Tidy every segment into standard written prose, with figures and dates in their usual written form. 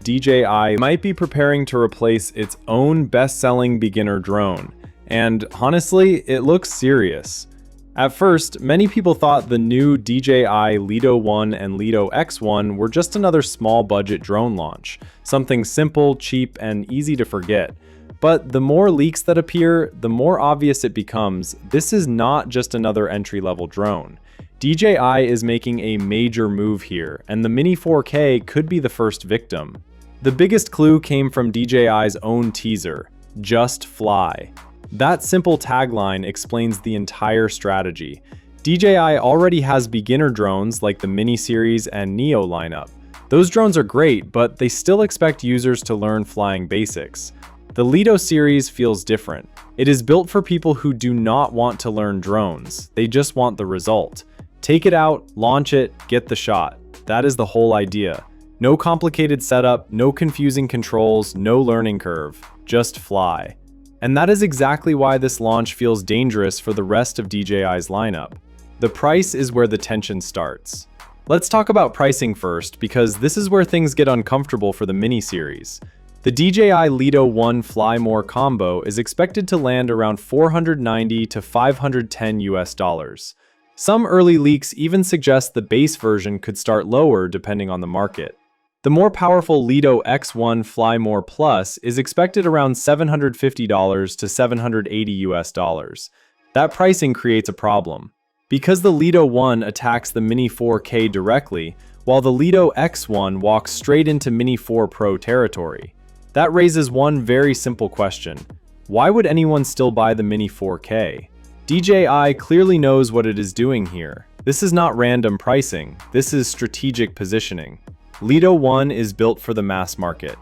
DJI might be preparing to replace its own best-selling beginner drone. And honestly, it looks serious. At first, many people thought the new DJI Lito 1 and Lito X1 were just another small-budget drone launch, something simple, cheap, and easy to forget. But the more leaks that appear, the more obvious it becomes this is not just another entry-level drone. DJI is making a major move here, and the Mini 4K could be the first victim. The biggest clue came from DJI's own teaser, "Just Fly." That simple tagline explains the entire strategy. DJI already has beginner drones like the Mini series and Neo lineup. Those drones are great, but they still expect users to learn flying basics. The Lito series feels different. It is built for people who do not want to learn drones, they just want the result. Take it out, launch it, get the shot. That is the whole idea. No complicated setup, no confusing controls, no learning curve. Just fly. And that is exactly why this launch feels dangerous for the rest of DJI's lineup. The price is where the tension starts. Let's talk about pricing first, because this is where things get uncomfortable for the Mini series. The DJI Lito 1 Fly More combo is expected to land around $490 to $510 US. Some early leaks even suggest the base version could start lower depending on the market. The more powerful Lito X1 Fly More Plus is expected around $750 to $780 US. That pricing creates a problem. Because the Lito 1 attacks the Mini 4K directly, while the Lito X1 walks straight into Mini 4 Pro territory. That raises one very simple question. Why would anyone still buy the Mini 4K? DJI clearly knows what it is doing here. This is not random pricing, this is strategic positioning. Lito 1 is built for the mass market.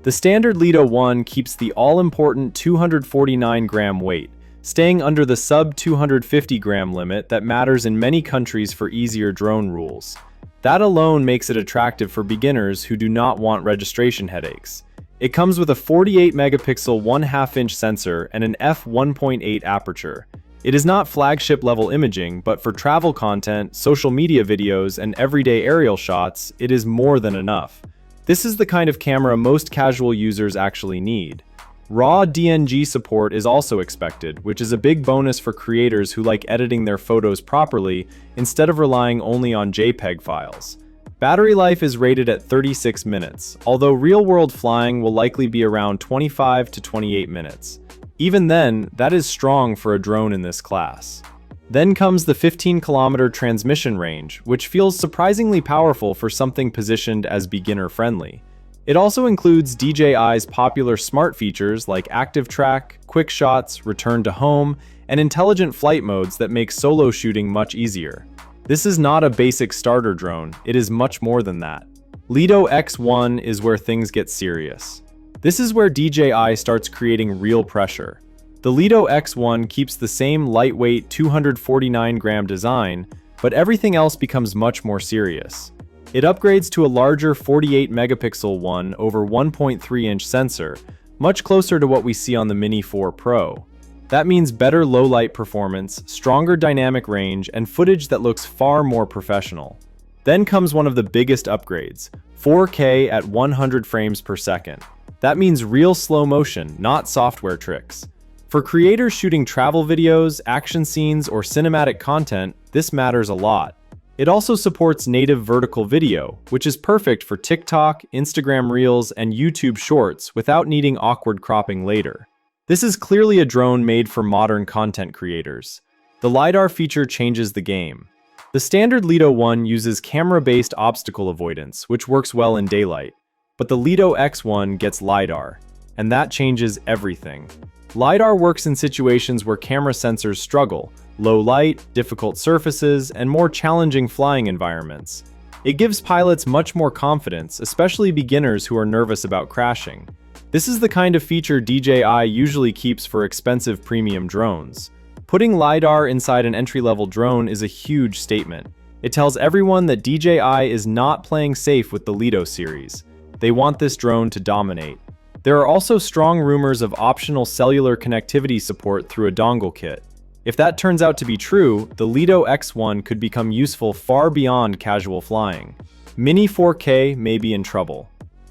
The standard Lito 1 keeps the all-important 249-gram weight, staying under the sub-250-gram limit that matters in many countries for easier drone rules. That alone makes it attractive for beginners who do not want registration headaches. It comes with a 48-megapixel 1/2-inch sensor and an f1.8 aperture. It is not flagship-level imaging, but for travel content, social media videos, and everyday aerial shots, it is more than enough. This is the kind of camera most casual users actually need. Raw DNG support is also expected, which is a big bonus for creators who like editing their photos properly instead of relying only on JPEG files. Battery life is rated at 36 minutes, although real-world flying will likely be around 25 to 28 minutes. Even then, that is strong for a drone in this class. Then comes the 15-kilometer transmission range, which feels surprisingly powerful for something positioned as beginner-friendly. It also includes DJI's popular smart features like Active Track, Quick Shots, Return to Home, and intelligent flight modes that make solo shooting much easier. This is not a basic starter drone, it is much more than that. Lito X1 is where things get serious. This is where DJI starts creating real pressure. The Lito X1 keeps the same lightweight 249-gram design, but everything else becomes much more serious. It upgrades to a larger 48-megapixel 1 over 1.3-inch sensor, much closer to what we see on the Mini 4 Pro. That means better low-light performance, stronger dynamic range, and footage that looks far more professional. Then comes one of the biggest upgrades, 4K at 100 frames per second. That means real slow motion, not software tricks. For creators shooting travel videos, action scenes, or cinematic content, this matters a lot. It also supports native vertical video, which is perfect for TikTok, Instagram Reels, and YouTube Shorts without needing awkward cropping later. This is clearly a drone made for modern content creators. The LiDAR feature changes the game. The standard Lito 1 uses camera-based obstacle avoidance, which works well in daylight. But the Lito X1 gets LiDAR, and that changes everything. LiDAR works in situations where camera sensors struggle, low light, difficult surfaces, and more challenging flying environments. It gives pilots much more confidence, especially beginners who are nervous about crashing. This is the kind of feature DJI usually keeps for expensive premium drones. Putting LiDAR inside an entry-level drone is a huge statement. It tells everyone that DJI is not playing safe with the Lito series. They want this drone to dominate. There are also strong rumors of optional cellular connectivity support through a dongle kit. If that turns out to be true, the Lito X1 could become useful far beyond casual flying. Mini 4K may be in trouble.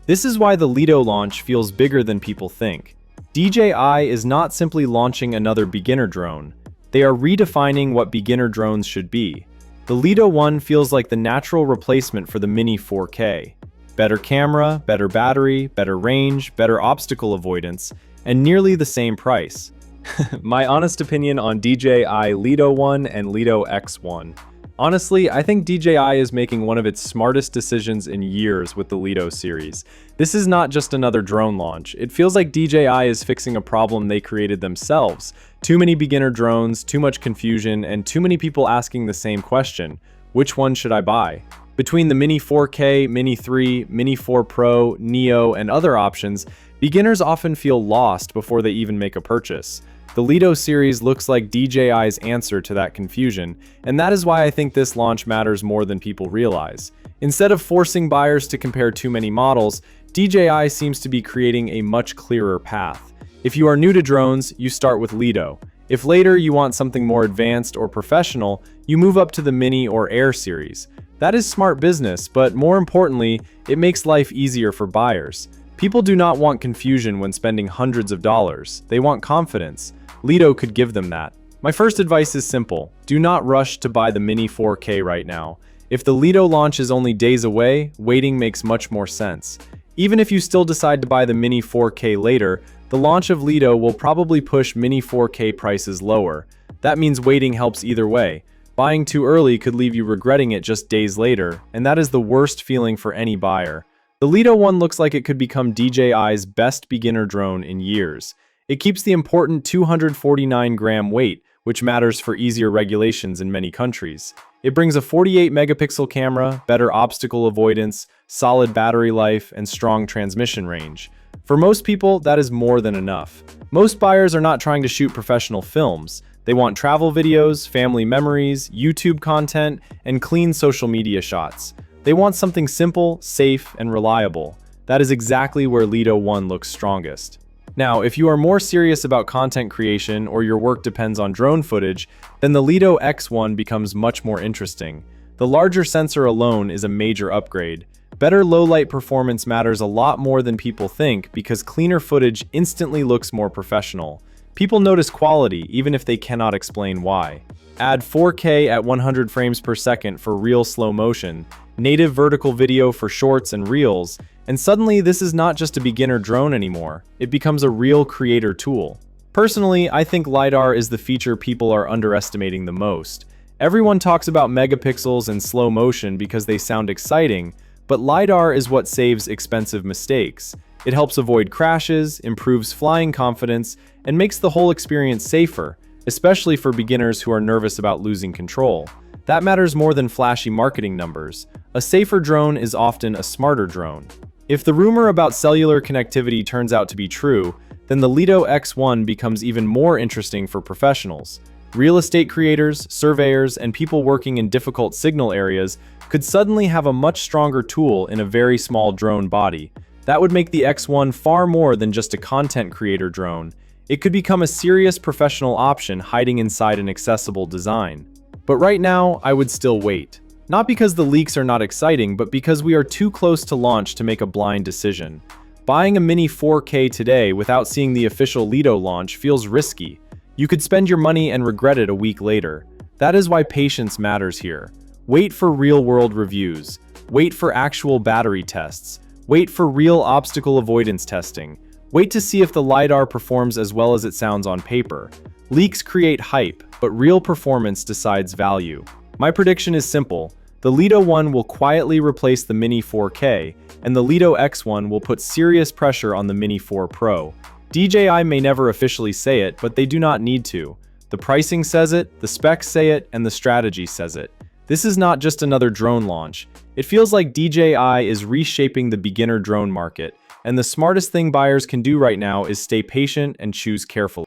This is why the Lito launch feels bigger than people think. DJI is not simply launching another beginner drone. They are redefining what beginner drones should be. The Lito 1 feels like the natural replacement for the Mini 4K. Better camera, better battery, better range, better obstacle avoidance, and nearly the same price. My honest opinion on DJI Lito 1 and Lito X1. Honestly, I think DJI is making one of its smartest decisions in years with the Lito series. This is not just another drone launch. It feels like DJI is fixing a problem they created themselves. Too many beginner drones, too much confusion, and too many people asking the same question: which one should I buy? Between the Mini 4K, Mini 3, Mini 4 Pro, Neo, and other options, beginners often feel lost before they even make a purchase. The Lito series looks like DJI's answer to that confusion, and that is why I think this launch matters more than people realize. Instead of forcing buyers to compare too many models, DJI seems to be creating a much clearer path. If you are new to drones, you start with Lito. If later you want something more advanced or professional, you move up to the Mini or Air series. That is smart business, but more importantly, it makes life easier for buyers. People do not want confusion when spending hundreds of dollars. They want confidence. Lito could give them that. My first advice is simple: do not rush to buy the Mini 4K right now. If the Lito launch is only days away, waiting makes much more sense. Even if you still decide to buy the Mini 4K later, the launch of Lito will probably push Mini 4K prices lower. That means waiting helps either way. Buying too early could leave you regretting it just days later, and that is the worst feeling for any buyer. The Lito 1 looks like it could become DJI's best beginner drone in years. It keeps the important 249-gram weight, which matters for easier regulations in many countries. It brings a 48-megapixel camera, better obstacle avoidance, solid battery life, and strong transmission range. For most people, that is more than enough. Most buyers are not trying to shoot professional films. They want travel videos, family memories, YouTube content, and clean social media shots. They want something simple, safe, and reliable. That is exactly where Lito 1 looks strongest. Now, if you are more serious about content creation or your work depends on drone footage, then the Lito X1 becomes much more interesting. The larger sensor alone is a major upgrade. Better low-light performance matters a lot more than people think because cleaner footage instantly looks more professional. People notice quality even if they cannot explain why. Add 4K at 100 frames per second for real slow motion, native vertical video for shorts and reels, and suddenly this is not just a beginner drone anymore. It becomes a real creator tool. Personally, I think LiDAR is the feature people are underestimating the most. Everyone talks about megapixels and slow motion because they sound exciting, but LiDAR is what saves expensive mistakes. It helps avoid crashes, improves flying confidence, and makes the whole experience safer, especially for beginners who are nervous about losing control. That matters more than flashy marketing numbers. A safer drone is often a smarter drone. If the rumor about cellular connectivity turns out to be true, then the Lito X1 becomes even more interesting for professionals. Real estate creators, surveyors, and people working in difficult signal areas could suddenly have a much stronger tool in a very small drone body. That would make the X1 far more than just a content creator drone. It could become a serious professional option hiding inside an accessible design. But right now, I would still wait. Not because the leaks are not exciting, but because we are too close to launch to make a blind decision. Buying a Mini 4K today without seeing the official Lito launch feels risky. You could spend your money and regret it a week later. That is why patience matters here. Wait for real-world reviews. Wait for actual battery tests. Wait for real obstacle avoidance testing. Wait to see if the LiDAR performs as well as it sounds on paper. Leaks create hype, but real performance decides value. My prediction is simple. The Lito 1 will quietly replace the Mini 4K, and the Lito X1 will put serious pressure on the Mini 4 Pro. DJI may never officially say it, but they do not need to. The pricing says it, the specs say it, and the strategy says it. This is not just another drone launch. It feels like DJI is reshaping the beginner drone market, and the smartest thing buyers can do right now is stay patient and choose carefully.